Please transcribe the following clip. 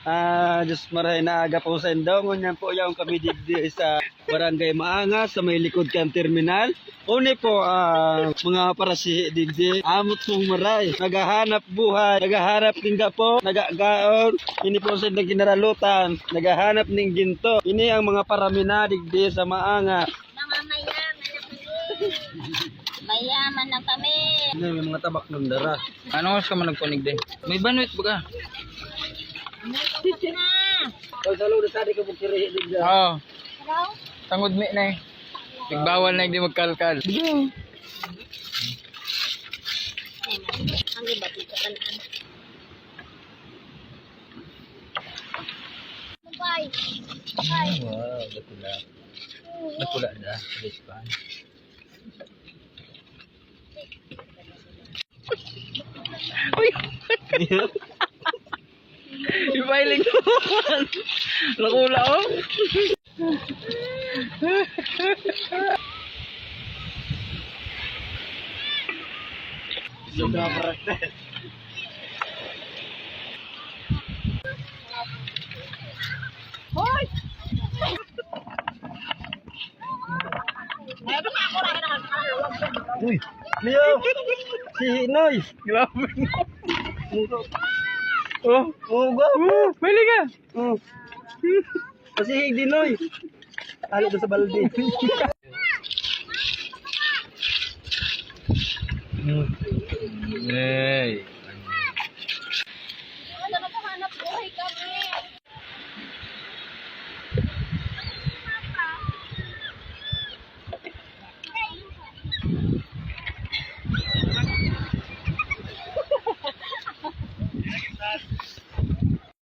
Diyos maray na aga po sa indongon. Yan po yung kami digdi sa Barangay Maangas sa may likod kan terminal. Uni po mga parasi digdi. Amot pong maray. Nagahanap buhay. Nagahanap tingga po. Nagagaon. Ini po sa ginaralutan. Nagahanap ning ginto. Ini ang mga paramina digdi sa Maangas. Mga mayaman na kami. Mayaman na kami. Ini may mga tabak ng dara. Ano ka man nagpunig din? May banwit ba ka? Pag sa ludo sa di ka bukiri digdi. Oo. Hello? Tangod mi na eh. Nagbawal na hindi magkalkal. Ang iba dito kanan. Bye. Bye. Wow, natula. Natula na. Respan. Uy! Ibailing naman! Nakula oh! Sudah praktek. Hoy! Uy, Leo! Si Noy! Grabe no! Oh, ba? Pwede ka! Pasihig din Noy! Talo doon sa balde. Hey!